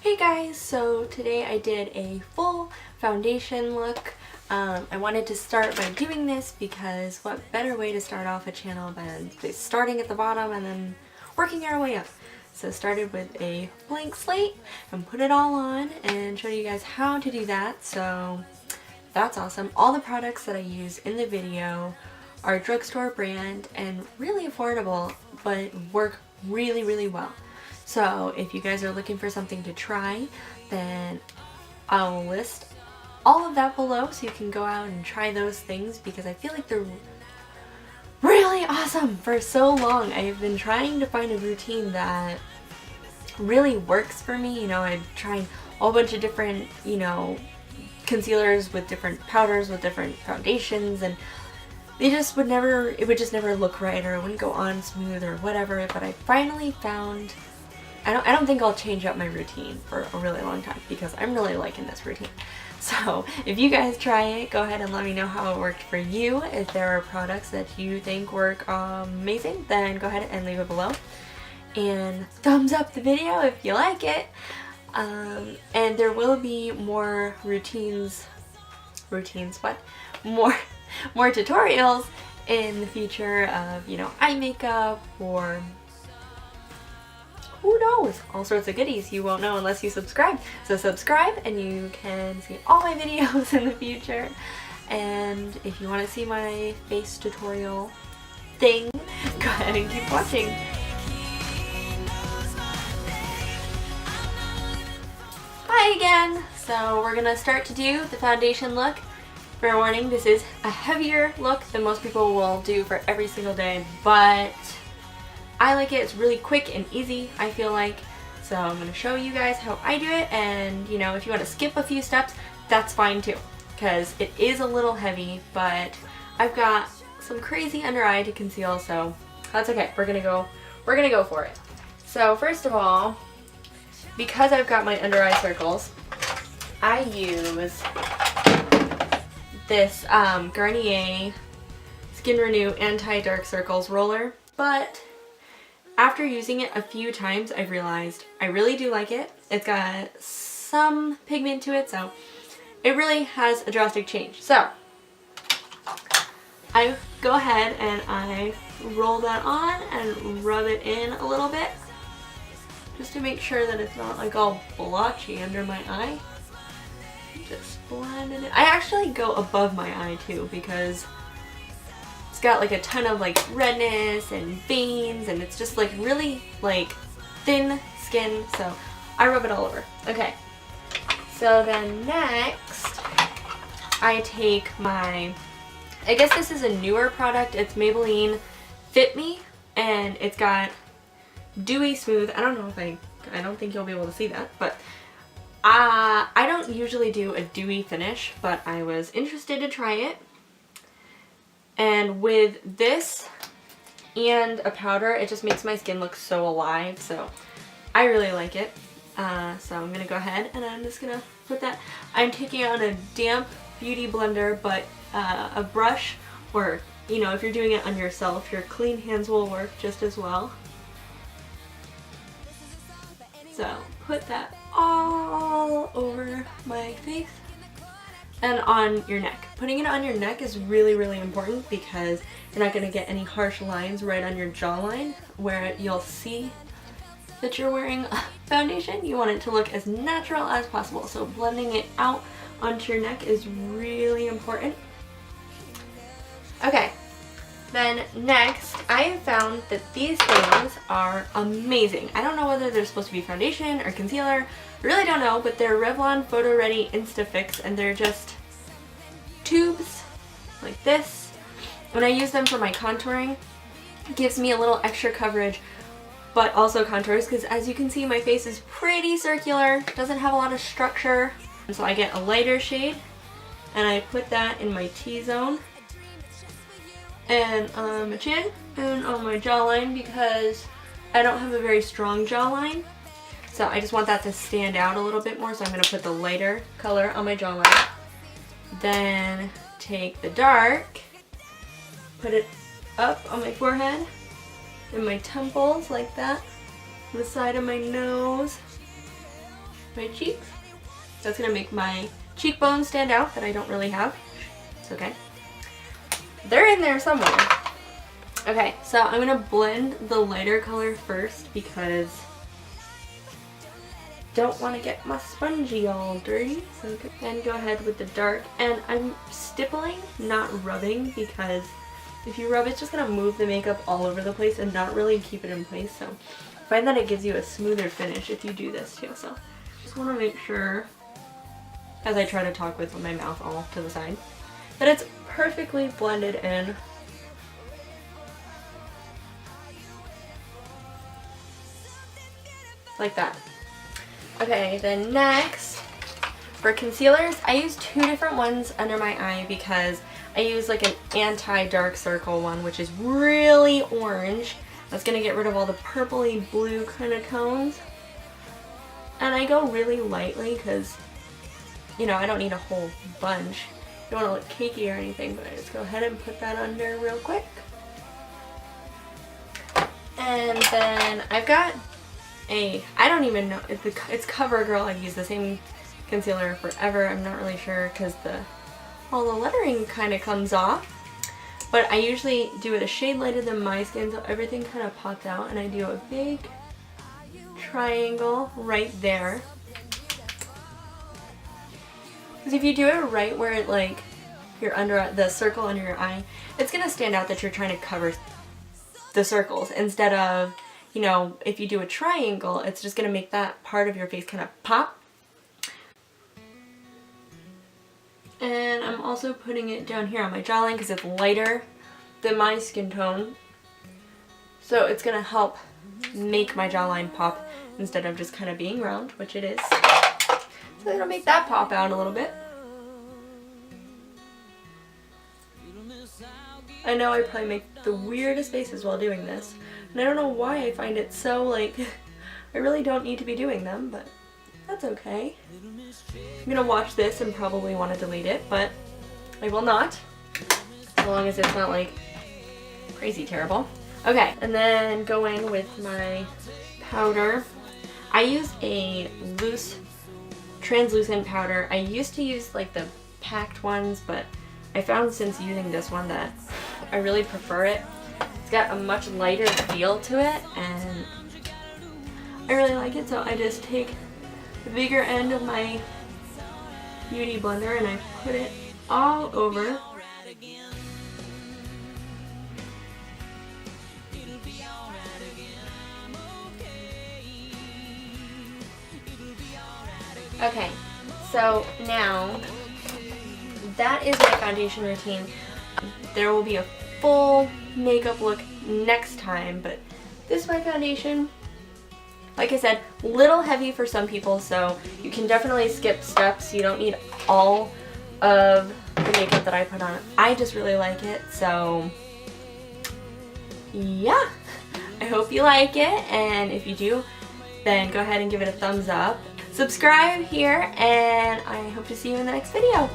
Hey guys, so today I did a full foundation look. I wanted to start by doing this because what better way to start off a channel than starting at the bottom and then working our way up. So started with a blank slate and put it all on and showed you guys how to do that. So that's awesome. All the products that I use in the video are drugstore brand and really affordable, but work really well. So if you guys are looking for something to try, then I'll list all of that below so you can go out and try those things because I feel like they're really awesome. For so long I've been trying to find a routine that really works for me. You know, I've tried a whole bunch of different, concealers with different powders, with different foundations, and it would just never look right, or it wouldn't go on smooth or whatever. But I finally found, I don't think I'll change up my routine for a really long time because I'm really liking this routine. So if you guys try it, go ahead and let me know how it worked for you. If there are products that you think work amazing, then go ahead and leave it below. And thumbs up the video if you like it. And there will be more more tutorials in the future of, eye makeup or who knows, all sorts of goodies. You won't know unless you subscribe. So subscribe and you can see all my videos in the future. And if you want to see my face tutorial thing, go ahead and keep watching. Hi again! So we're gonna start to do the foundation look. Fair warning, this is a heavier look than most people will do for every single day, but I like it. It's really quick and easy, I feel like. So I'm going to show you guys how I do it, and if you want to skip a few steps, that's fine too, because it is a little heavy, but I've got some crazy under eye to conceal, so that's okay. We're gonna go for it. So first of all, because I've got my under eye circles, I use this Garnier Skin Renew Anti-Dark Circles roller, but after using it a few times, I've realized I really do like it. It's got some pigment to it, so it really has a drastic change. So I go ahead and I roll that on and rub it in a little bit just to make sure that it's not like all blotchy under my eye. Just blend it in. I actually go above my eye too because it's got like a ton of like redness and veins, and it's just like really like thin skin, so I rub it all over. Okay, so then next I take my, I guess this is a newer product. It's Maybelline Fit Me, and it's got Dewy Smooth. I don't think you'll be able to see that, but I don't usually do a dewy finish, but I was interested to try it. And with this and a powder, it just makes my skin look so alive, so I really like it. So I'm going to go ahead and I'm just going to put that. I'm taking it on a damp beauty blender, but a brush, or if you're doing it on yourself, your clean hands will work just as well. So put that all over my face and on your neck. Putting it on your neck is really important because you're not going to get any harsh lines right on your jawline where you'll see that you're wearing foundation. You want it to look as natural as possible, so blending it out onto your neck is really important. Okay, then next I have found that these things are amazing. I don't know whether they're supposed to be foundation or concealer, I really don't know, but they're Revlon Photo Ready Instafix, and they're just tubes like this. When I use them for my contouring, it gives me a little extra coverage, but also contours, because as you can see, my face is pretty circular, doesn't have a lot of structure. And so I get a lighter shade, and I put that in my T-zone, and on my chin, and on my jawline, because I don't have a very strong jawline. So I just want that to stand out a little bit more, so I'm going to put the lighter color on my jawline. Then take the dark, put it up on my forehead and my temples like that, the side of my nose, my cheeks. That's gonna make my cheekbones stand out that I don't really have. It's okay. They're in there somewhere. Okay, so I'm gonna blend the lighter color first because don't want to get my spongy all dirty. So then go ahead with the dark, and I'm stippling, not rubbing, because if you rub, it's just gonna move the makeup all over the place and not really keep it in place. So I find that it gives you a smoother finish if you do this too. So just want to make sure, as I try to talk with my mouth all to the side, that it's perfectly blended in. Like that. Okay, then next, for concealers, I use two different ones under my eye because I use like an anti-dark circle one, which is really orange. That's going to get rid of all the purpley blue kind of tones. And I go really lightly because, you know, I don't need a whole bunch. I don't want to look cakey or anything, but I just go ahead and put that under real quick. And then I've got I don't even know, it's CoverGirl. I've used the same concealer forever. I'm not really sure because all the lettering kind of comes off. But I usually do it a shade lighter than my skin, so everything kind of pops out, and I do a big triangle right there. Because if you do it right where it, like, you're under the circle under your eye, it's going to stand out that you're trying to cover the circles instead of, you know, if you do a triangle, it's just going to make that part of your face kind of pop. And I'm also putting it down here on my jawline because it's lighter than my skin tone. So it's going to help make my jawline pop instead of just kind of being round, which it is. So it'll make that pop out a little bit. I know I probably make the weirdest faces while doing this. And I don't know why I find it so, like, I really don't need to be doing them, but that's okay. I'm gonna watch this and probably want to delete it, but I will not. As long as it's not, like, crazy terrible. Okay, and then go in with my powder. I use a loose, translucent powder. I used to use, like, the packed ones, but I found since using this one that I really prefer it. It's got a much lighter feel to it, and I really like it, so I just take the bigger end of my beauty blender and I put it all over. Okay, so now that is my foundation routine. There will be a full makeup look next time, but this is my foundation. Like I said, little heavy for some people, so you can definitely skip steps. You don't need all of the makeup that I put on. I just really like it, so yeah. I hope you like it, and if you do, then go ahead and give it a thumbs up. Subscribe here, and I hope to see you in the next video.